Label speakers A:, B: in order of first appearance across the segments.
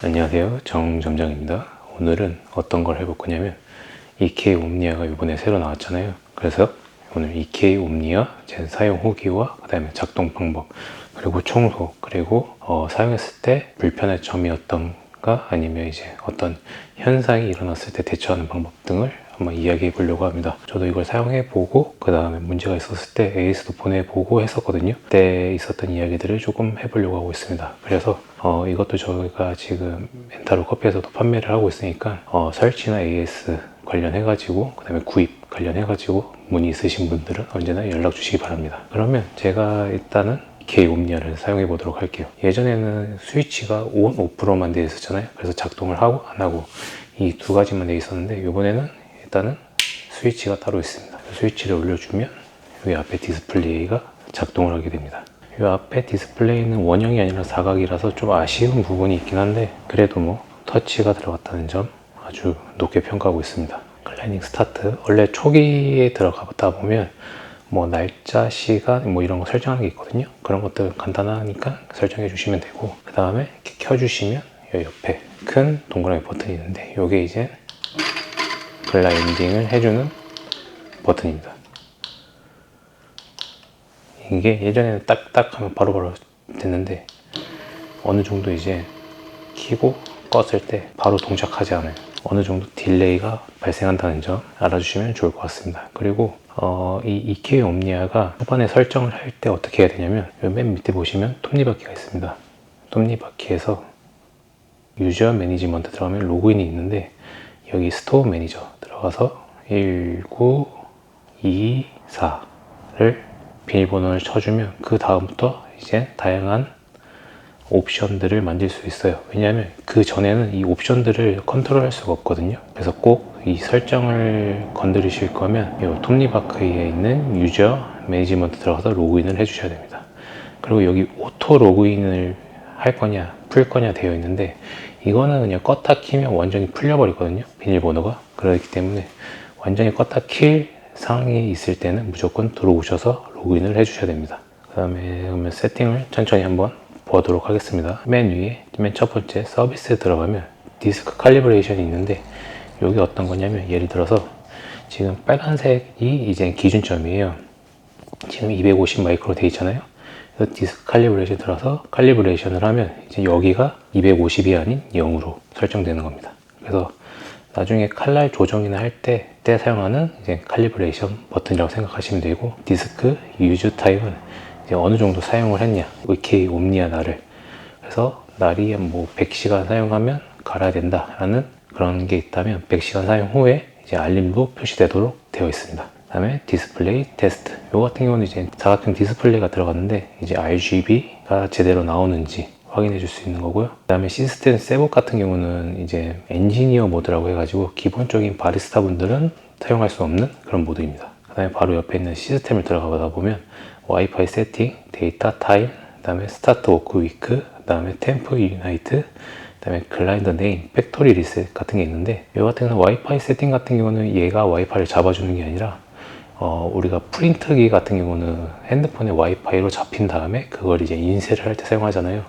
A: 안녕하세요, 정점장입니다. 오늘은 어떤 걸 해볼 거냐면 EK 옴니아가 이번에 새로 나왔잖아요. 그래서 오늘 EK 옴니아 제 사용 후기와 그 다음에 작동 방법, 그리고 청소, 그리고 사용했을 때 불편한 점이 어떤가, 아니면 이제 어떤 현상이 일어났을 때 대처하는 방법 등을 한번 이야기해 보려고 합니다. 저도 이걸 사용해 보고 그 다음에 문제가 있었을 때 AS도 보내보고 했었거든요. 그때 있었던 이야기들을 조금 해보려고 하고 있습니다. 그래서 이것도 저희가 지금 멘타로 커피에서도 판매를 하고 있으니까 설치나 AS 관련해 가지고, 그 다음에 구입 관련해 가지고 문의 있으신 분들은 언제나 연락 주시기 바랍니다. 그러면 제가 일단은 EK 옴니아를 사용해 보도록 할게요. 예전에는 스위치가 ON, OFF로만 되어 있었잖아요. 그래서 작동을 하고 안 하고 이 두 가지만 되어 있었는데, 이번에는 일단은 스위치가 따로 있습니다. 스위치를 올려주면 여기 앞에 디스플레이가 작동을 하게 됩니다. 이 앞에 디스플레이는 원형이 아니라 사각이라서 좀 아쉬운 부분이 있긴 한데, 그래도 뭐 터치가 들어갔다는 점 아주 높게 평가하고 있습니다. 클라이밍 스타트, 원래 초기에 들어가다 보면 뭐 날짜, 시간 뭐 이런 거 설정하는 게 있거든요. 그런 것들 간단하니까 설정해 주시면 되고, 그 다음에 이렇게 켜주시면 여기 옆에 큰 동그라미 버튼이 있는데, 이게 이제 글라인딩을 해주는 버튼입니다. 이게 예전에는 딱딱 하면 바로바로 됐는데, 어느 정도 이제 켜고 껐을 때 바로 동작하지 않아요. 어느 정도 딜레이가 발생한다는 점 알아주시면 좋을 것 같습니다. 그리고 이 EK 옴니아가 초반에 설정을 할 때 어떻게 해야 되냐면, 맨 밑에 보시면 톱니바퀴가 있습니다. 톱니바퀴에서 유저 매니지먼트 들어가면 로그인이 있는데, 여기 스토어 매니저 들어가서 1924를 비밀번호를 쳐주면 그 다음부터 이제 다양한 옵션들을 만들 수 있어요. 왜냐하면 그 전에는 이 옵션들을 컨트롤할 수가 없거든요. 그래서 꼭 이 설정을 건드리실 거면 이 톱니바퀴에 있는 유저 매니지먼트 들어가서 로그인을 해 주셔야 됩니다. 그리고 여기 오토 로그인을 할 거냐 풀 거냐 되어 있는데, 이거는 그냥 껐다 키면 완전히 풀려 버리거든요, 비밀번호가. 그렇기 때문에 완전히 껐다 킬 상황이 있을 때는 무조건 들어오셔서 로그인을 해 주셔야 됩니다. 그 다음에 그러면 세팅을 천천히 한번 보도록 하겠습니다. 맨 위에 맨 첫 번째 서비스에 들어가면 디스크 칼리브레이션이 있는데, 여기 어떤 거냐면, 예를 들어서 지금 빨간색이 이제 기준점이에요. 지금 250 마이크로 되어 있잖아요. 그래서 디스크 칼리브레이션 들어서 칼리브레이션을 하면 이제 여기가 250이 아닌 0으로 설정되는 겁니다. 그래서 나중에 칼날 조정이나 할 때 사용하는 이제 칼리브레이션 버튼이라고 생각하시면 되고, 디스크 유즈 타임은 이제 어느 정도 사용을 했냐, EK 옴니아 날을. 그래서 날이 뭐 100시간 사용하면 갈아야 된다라는 그런 게 있다면 100시간 사용 후에 이제 알림도 표시되도록 되어 있습니다. 그 다음에 디스플레이 테스트, 요 같은 경우는 이제 사각형 디스플레이가 들어갔는데 이제 RGB가 제대로 나오는지 확인해 줄 수 있는 거고요. 그 다음에 시스템 셋업 같은 경우는 이제 엔지니어 모드라고 해가지고 기본적인 바리스타 분들은 사용할 수 없는 그런 모드입니다. 그 다음에 바로 옆에 있는 시스템을 들어가다 보면 와이파이 세팅, 데이터 타임, 그 다음에 스타트 워크 위크, 그 다음에 템프 유나이트, 그 다음에 글라인더 네임, 팩토리 리셋 같은 게 있는데, 이 같은 경우는 와이파이 세팅 같은 경우는 얘가 와이파이를 잡아주는 게 아니라 우리가 프린트기 같은 경우는 핸드폰에 와이파이로 잡힌 다음에 그걸 이제 인쇄를 할 때 사용하잖아요.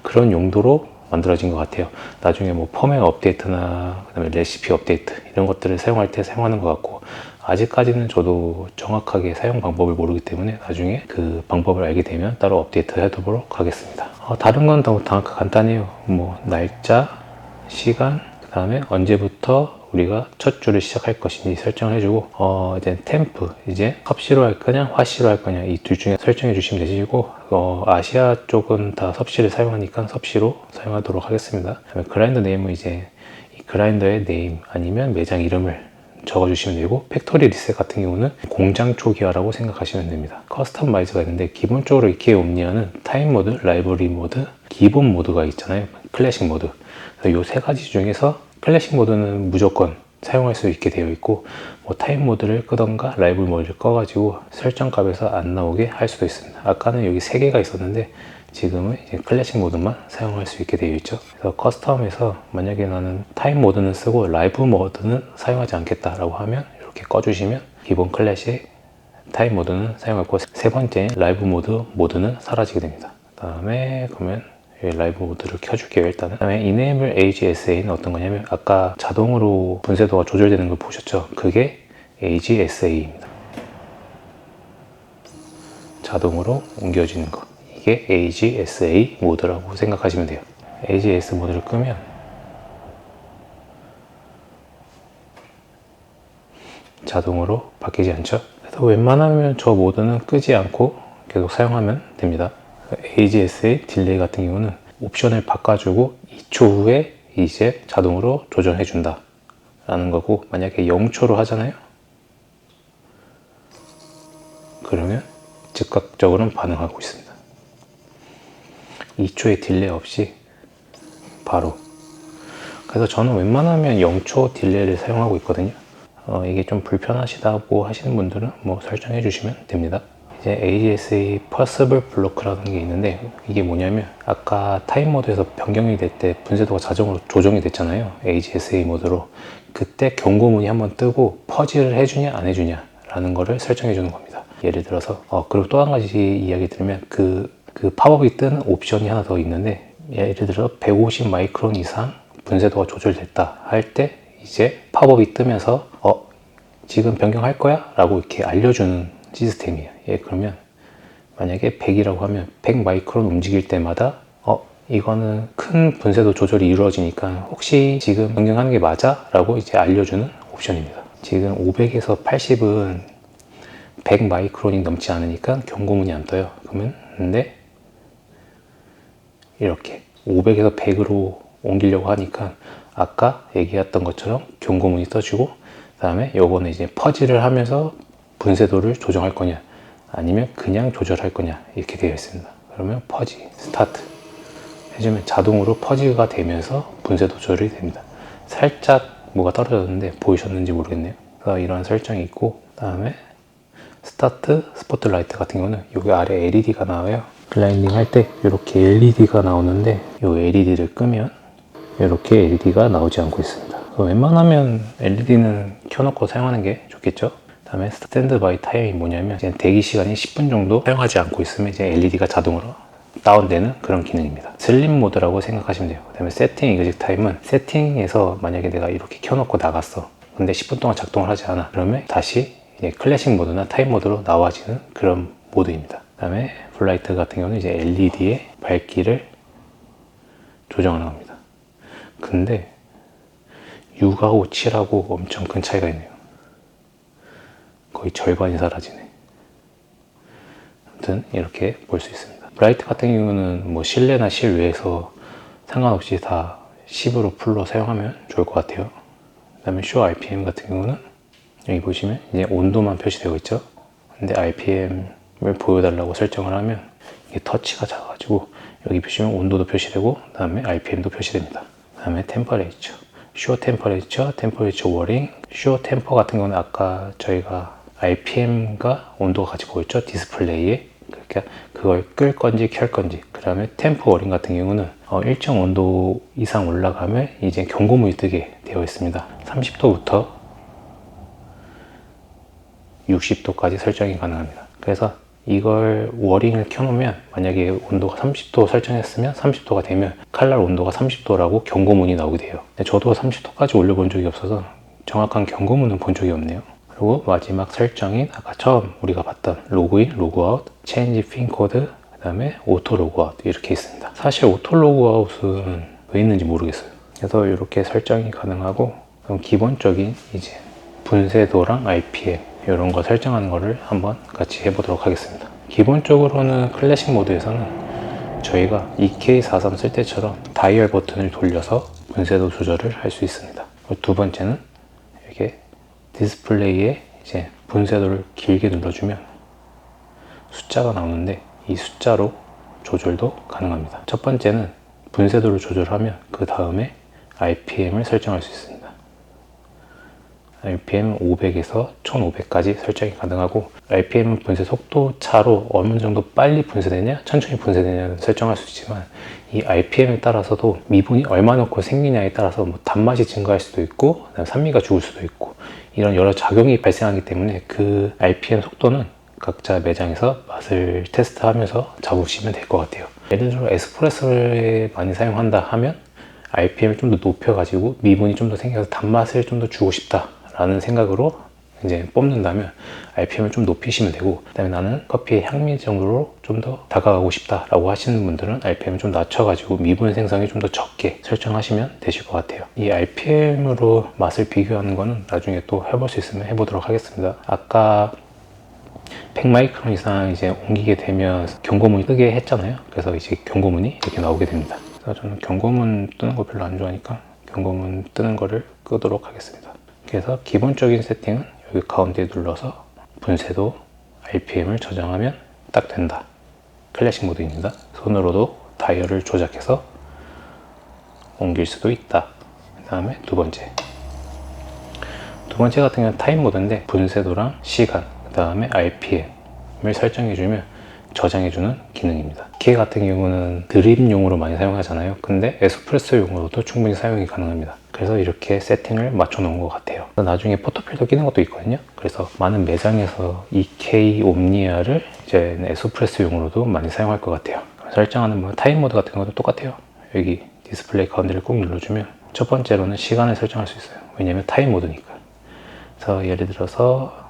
A: 그런 용도로 만들어진 것 같아요. 나중에 뭐 펌웨어 업데이트나 그다음에 레시피 업데이트 이런 것들을 사용할 때 사용하는 것 같고, 아직까지는 저도 정확하게 사용 방법을 모르기 때문에 나중에 그 방법을 알게 되면 따로 업데이트 해두도록 하겠습니다. 다른 건 더 간단해요. 뭐 날짜, 시간, 그 다음에 언제부터 우리가 첫 줄을 시작할 것인지 설정을 해주고, 이제 템프, 이제 섭씨로 할 거냐 화씨로 할 거냐 이 둘 중에 설정해 주시면 되시고, 아시아 쪽은 다 섭씨를 사용하니까 섭씨로 사용하도록 하겠습니다. 그다음에 그라인더 네임은 이제 이 그라인더의 네임 아니면 매장 이름을 적어주시면 되고, 팩토리 리셋 같은 경우는 공장 초기화라고 생각하시면 됩니다. 커스터마이즈가 있는데, 기본적으로 EK 옴니아는 타임 모드, 라이브러리 모드, 기본 모드가 있잖아요. 클래식 모드. 이 세 가지 중에서 클래식 모드는 무조건 사용할 수 있게 되어 있고, 뭐 타임 모드를 끄던가 라이브러리 모드를 꺼가지고 설정 값에서 안 나오게 할 수도 있습니다. 아까는 여기 세 개가 있었는데 지금은 이제 클래식 모드만 사용할 수 있게 되어 있죠. 그래서 커스텀에서 만약에 나는 타임 모드는 쓰고 라이브 모드는 사용하지 않겠다라고 하면 이렇게 꺼주시면 기본 클래식, 타임 모드는 사용할 거고, 세 번째 라이브 모드는 사라지게 됩니다. 그 다음에 그러면 라이브 모드를 켜줄게요. 일단은. 그다음에 Enable Age SA는 어떤 거냐면 아까 자동으로 분쇄도가 조절되는 걸 보셨죠? 그게 Age SA입니다. 자동으로 옮겨지는 거. 이게 Age SA 모드라고 생각하시면 돼요. Age S 모드를 끄면 자동으로 바뀌지 않죠? 그래서 웬만하면 저 모드는 끄지 않고 계속 사용하면 됩니다. AGS의 딜레이 같은 경우는 옵션을 바꿔주고 2초 후에 이제 자동으로 조정해 준다 라는 거고, 만약에 0초로 하잖아요. 그러면 즉각적으로 반응하고 있습니다. 2초의 딜레이 없이 바로. 그래서 저는 웬만하면 0초 딜레이를 사용하고 있거든요. 이게 좀 불편하시다고 하시는 분들은 뭐 설정해 주시면 됩니다. 이제 AGS의 Possible Block라는 게 있는데, 이게 뭐냐면 아까 타임 모드에서 변경이 될 때 분쇄도가 자동으로 조정이 됐잖아요. AGSA 모드로. 그때 경고문이 한번 뜨고 퍼지를 해주냐 안 해주냐 라는 거를 설정해 주는 겁니다. 예를 들어서 그리고 또 한 가지 이야기 드리면 그 팝업이 뜨는 옵션이 하나 더 있는데, 예를 들어 150 마이크론 이상 분쇄도가 조절됐다 할 때 이제 팝업이 뜨면서 지금 변경할 거야? 라고 이렇게 알려주는 시스템이에요. 그러면 만약에 100이라고 하면 100 마이크론 움직일 때마다 이거는 큰 분쇄도 조절이 이루어지니까 혹시 지금 변경하는 게 맞아? 라고 이제 알려주는 옵션입니다. 지금 500에서 80은 100 마이크론이 넘지 않으니까 경고문이 안 떠요. 그러면 근데 이렇게 500에서 100으로 옮기려고 하니까 아까 얘기했던 것처럼 경고문이 떠주고, 그 다음에 요거는 이제 퍼지를 하면서 분쇄도를 조정할 거냐 아니면 그냥 조절할 거냐 이렇게 되어 있습니다. 그러면 퍼지 스타트 해주면 자동으로 퍼지가 되면서 분쇄도 조절이 됩니다. 살짝 뭐가 떨어졌는데 보이셨는지 모르겠네요. 그래서 이런 설정이 있고, 그 다음에 스타트 스포트라이트 같은 경우는 여기 아래 LED가 나와요. 블라인딩 할 때 이렇게 LED가 나오는데 이 LED를 끄면 이렇게 LED가 나오지 않고 있습니다. 웬만하면 LED는 켜놓고 사용하는 게 좋겠죠. 그 다음에 스탠드 바이 타임이 뭐냐면 이제 대기 시간이 10분 정도 사용하지 않고 있으면 이제 LED가 자동으로 다운되는 그런 기능입니다. 슬립 모드라고 생각하시면 돼요. 그 다음에 세팅 이그직 타임은 세팅에서 만약에 내가 이렇게 켜놓고 나갔어. 근데 10분 동안 작동을 하지 않아. 그러면 다시 이제 클래식 모드나 타임 모드로 나와지는 그런 모드입니다. 그 다음에 블라이트 같은 경우는 이제 LED의 밝기를 조정하는 겁니다. 근데 6하고 7하고 엄청 큰 차이가 있네요. 거의 절반이 사라지네. 아무튼 이렇게 볼 수 있습니다. 브라이트 같은 경우는 뭐 실내나 실외에서 상관없이 다 10으로 풀로 사용하면 좋을 것 같아요. 그 다음에 쇼 RPM 같은 경우는 여기 보시면 이제 온도만 표시되고 있죠. 근데 RPM을 보여달라고 설정을 하면 이게 터치가 작아가지고 여기 보시면 온도도 표시되고 그 다음에 RPM도 표시됩니다. 그 다음에 템퍼레이처, 쇼 템퍼레이처, 템퍼레이처 워링. 쇼 템퍼 같은 경우는 아까 저희가 RPM과 온도가 같이 보였죠, 디스플레이에. 그러니까 그걸 끌 건지 켤 건지. 그 다음에 템퍼 워링 같은 경우는 일정 온도 이상 올라가면 이제 경고문이 뜨게 되어 있습니다. 30도부터 60도까지 설정이 가능합니다. 그래서 이걸 워링을 켜놓으면 만약에 온도가 30도 설정했으면 30도가 되면 칼날 온도가 30도라고 경고문이 나오게 돼요. 근데 저도 30도까지 올려본 적이 없어서 정확한 경고문은 본 적이 없네요. 그리고 마지막 설정인 아까 처음 우리가 봤던 로그인, 로그아웃, 체인지 핀 코드, 그 다음에 오토 로그아웃 이렇게 있습니다. 사실 오토 로그아웃은 왜 있는지 모르겠어요. 그래서 이렇게 설정이 가능하고, 그럼 기본적인 이제 분쇄도랑 RPM 이런 거 설정하는 거를 한번 같이 해보도록 하겠습니다. 기본적으로는 클래식 모드에서는 저희가 EK43 쓸 때처럼 다이얼 버튼을 돌려서 분쇄도 조절을 할 수 있습니다. 두 번째는 이렇게 디스플레이에 이제 분쇄도를 길게 눌러주면 숫자가 나오는데 이 숫자로 조절도 가능합니다. 첫 번째는 분쇄도를 조절하면 그 다음에 RPM을 설정할 수 있습니다. RPM 500에서 1500까지 설정이 가능하고, RPM은 분쇄 속도 차로 어느 정도 빨리 분쇄되냐 천천히 분쇄되냐를 설정할 수 있지만, 이 RPM에 따라서도 미분이 얼마만큼 생기냐에 따라서 뭐 단맛이 증가할 수도 있고 산미가 죽을 수도 있고 이런 여러 작용이 발생하기 때문에 그 RPM 속도는 각자 매장에서 맛을 테스트하면서 잡으시면 될 것 같아요. 예를 들어 에스프레소를 많이 사용한다 하면 RPM을 좀 더 높여가지고 미분이 좀 더 생겨서 단맛을 좀 더 주고 싶다 라는 생각으로 이제 뽑는다면 RPM을 좀 높이시면 되고, 그 다음에 나는 커피의 향미 정도로 좀 더 다가가고 싶다 라고 하시는 분들은 RPM을 좀 낮춰가지고 미분 생성이 좀 더 적게 설정하시면 되실 것 같아요. 이 RPM으로 맛을 비교하는 거는 나중에 또 해볼 수 있으면 해보도록 하겠습니다. 아까 100마이크론 이상 이제 옮기게 되면 경고문이 뜨게 했잖아요. 그래서 이제 경고문이 이렇게 나오게 됩니다. 그래서 저는 경고문 뜨는 거 별로 안 좋아하니까 경고문 뜨는 거를 끄도록 하겠습니다. 그래서 기본적인 세팅은 여기 가운데 눌러서 분쇄도 RPM을 저장하면 딱 된다. 클래식 모드입니다. 손으로도 다이얼을 조작해서 옮길 수도 있다. 그 다음에 두 번째 같은 경우는 타임 모드인데 분쇄도랑 시간, 그 다음에 RPM을 설정해주면 저장해주는 기능입니다. 기계 같은 경우는 드립용으로 많이 사용하잖아요. 근데 에스프레소용으로도 충분히 사용이 가능합니다. 그래서 이렇게 세팅을 맞춰 놓은 것 같아요. 나중에 포토필터 끼는 것도 있거든요. 그래서 많은 매장에서 EK 옴니아를 이제 에스프레소용으로도 많이 사용할 것 같아요. 설정하는 뭐 타임 모드 같은 것도 똑같아요. 여기 디스플레이 가운데를 꼭 눌러주면 첫 번째로는 시간을 설정할 수 있어요. 왜냐면 타임 모드니까. 그래서 예를 들어서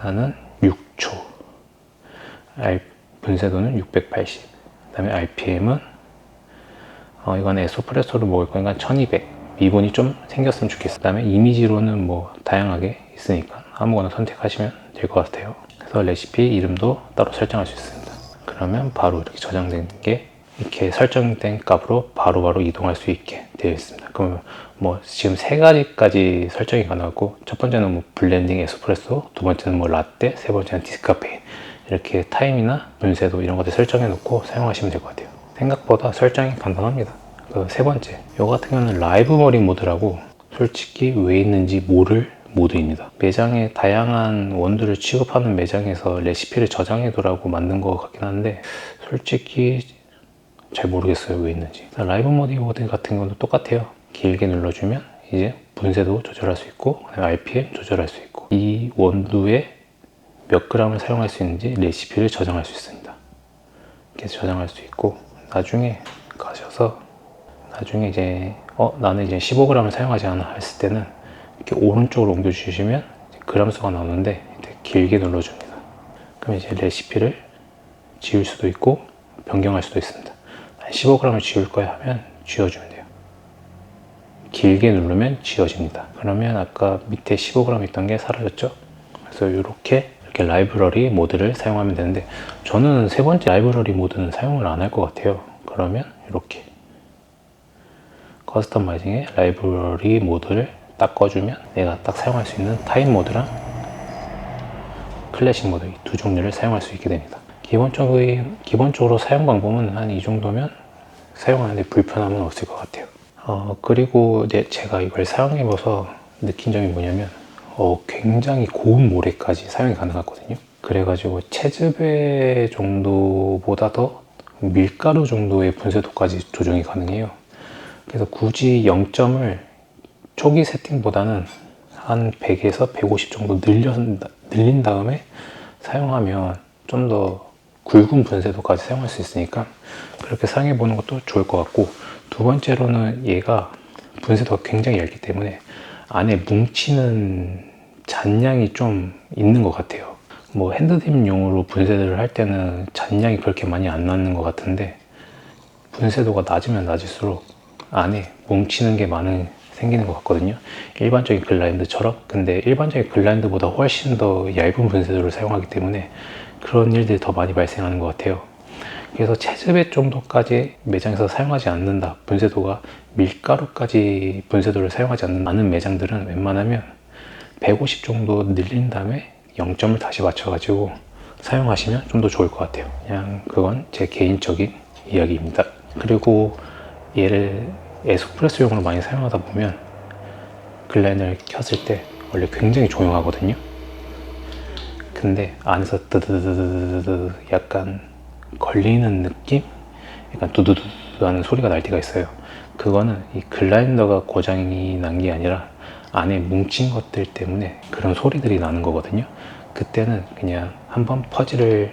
A: 나는 6초, 분쇄도는 680, 그 다음에 RPM은 이건 에스프레소로 먹을 거니까 1200, 미분이 좀 생겼으면 좋겠어요. 그 다음에 이미지로는 뭐 다양하게 있으니까 아무거나 선택하시면 될 것 같아요. 그래서 레시피 이름도 따로 설정할 수 있습니다. 그러면 바로 이렇게 저장된 게 이렇게 설정된 값으로 바로바로 이동할 수 있게 되어 있습니다. 그러면 뭐 지금 세 가지까지 설정이 가능하고, 첫 번째는 뭐 블렌딩 에스프레소, 두 번째는 뭐 라떼, 세 번째는 디스카페인, 이렇게 타임이나 분쇄도 이런 것들 설정해 놓고 사용하시면 될 것 같아요. 생각보다 설정이 간단합니다. 그 세 번째, 이거 같은 경우는 라이브러리 모드라고 솔직히 왜 있는지 모를 모드입니다. 매장에 다양한 원두를 취급하는 매장에서 레시피를 저장해 두라고 만든 것 같긴 한데 솔직히 잘 모르겠어요 왜 있는지. 라이브 모드 같은 경우도 똑같아요. 길게 눌러주면 이제 분쇄도 조절할 수 있고 RPM 조절할 수 있고 이 원두에 몇 g을 사용할 수 있는지 레시피를 저장할 수 있습니다. 이렇게 저장할 수 있고, 나중에 가셔서 나중에 이제 나는 이제 15g을 사용하지 않아 했을 때는 이렇게 오른쪽으로 옮겨 주시면 그램 수가 나오는데 길게 눌러줍니다. 그럼 이제 레시피를 지울 수도 있고 변경할 수도 있습니다. 15g을 지울 거야 하면 지워주면 돼요. 길게 누르면 지워집니다. 그러면 아까 밑에 15g 있던 게 사라졌죠? 그래서 이렇게 라이브러리 모드를 사용하면 되는데, 저는 세 번째 라이브러리 모드는 사용을 안 할 것 같아요. 그러면 이렇게 커스터마이징의 라이브러리 모드를 딱 꺼주면 내가 딱 사용할 수 있는 타임 모드랑 클래식 모드 이 두 종류를 사용할 수 있게 됩니다. 기본적으로 사용 방법은 한 이 정도면 사용하는데 불편함은 없을 것 같아요. 그리고 이제 제가 이걸 사용해봐서 느낀 점이 뭐냐면 굉장히 고운 모래까지 사용이 가능하거든요. 그래가지고 채즙의 정도보다 더 밀가루 정도의 분쇄도까지 조정이 가능해요. 그래서 굳이 0점을 초기 세팅보다는 한 100에서 150 정도 늘린 다음에 사용하면 좀 더 굵은 분쇄도까지 사용할 수 있으니까 그렇게 사용해 보는 것도 좋을 것 같고, 두 번째로는 얘가 분쇄도가 굉장히 얇기 때문에 안에 뭉치는 잔량이 좀 있는 것 같아요. 뭐 핸드드립용으로 분쇄를 할 때는 잔량이 그렇게 많이 안 나는 것 같은데 분쇄도가 낮으면 낮을수록 안에 뭉치는 게 생기는 것 같거든요. 일반적인 글라인드처럼. 근데 일반적인 글라인드보다 훨씬 더 얇은 분쇄도를 사용하기 때문에 그런 일들이 더 많이 발생하는 것 같아요. 그래서 채즙의 정도까지 매장에서 사용하지 않는다, 분쇄도가 밀가루까지 분쇄도를 사용하지 않는 매장들은 웬만하면 150 정도 늘린 다음에 0점을 다시 맞춰가지고 사용하시면 좀 더 좋을 것 같아요. 그냥 그건 제 개인적인 이야기입니다. 그리고 얘를 에스프레소용으로 많이 사용하다 보면 글라인더를 켰을 때 원래 굉장히 조용하거든요. 근데 안에서 드드드드드 약간 걸리는 느낌? 약간 두두두 하는 소리가 날 때가 있어요. 그거는 이 글라인더가 고장이 난 게 아니라 안에 뭉친 것들 때문에 그런 소리들이 나는 거거든요. 그때는 그냥 한번 퍼즐을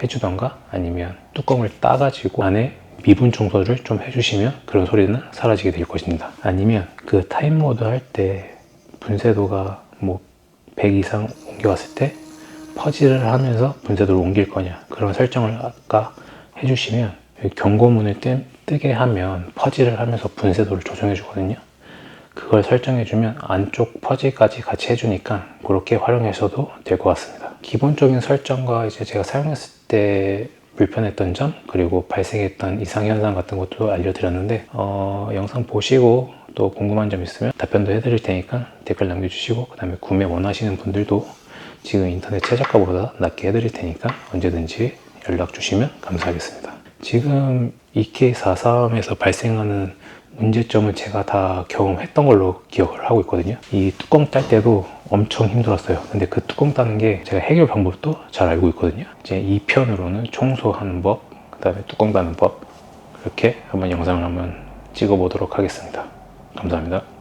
A: 해주던가 아니면 뚜껑을 따가지고 안에 미분 청소를 좀 해주시면 그런 소리는 사라지게 될 것입니다. 아니면 그 타임 모드 할 때 분쇄도가 뭐 100 이상 옮겨왔을 때 퍼지를 하면서 분쇄도를 옮길 거냐, 그런 설정을 아까 해주시면 경고문을 뜨게 하면 퍼지를 하면서 분쇄도를 조정해 주거든요. 그걸 설정해 주면 안쪽 퍼지까지 같이 해주니까 그렇게 활용하셔도 될 것 같습니다. 기본적인 설정과 이제 제가 사용했을 때 불편했던 점, 그리고 발생했던 이상현상 같은 것도 알려드렸는데, 영상 보시고 또 궁금한 점 있으면 답변도 해드릴 테니까 댓글 남겨주시고, 그 다음에 구매 원하시는 분들도 지금 인터넷 최저가보다 낮게 해드릴 테니까 언제든지 연락 주시면 감사하겠습니다. 지금 EK43에서 발생하는 문제점을 제가 다 경험했던 걸로 기억을 하고 있거든요. 이 뚜껑 딸 때도 엄청 힘들었어요. 근데 그 뚜껑 따는 게 제가 해결 방법도 잘 알고 있거든요. 이제 이 편으로는 청소하는 법, 그 다음에 뚜껑 따는 법, 그렇게 한번 영상을 한번 찍어 보도록 하겠습니다. 감사합니다.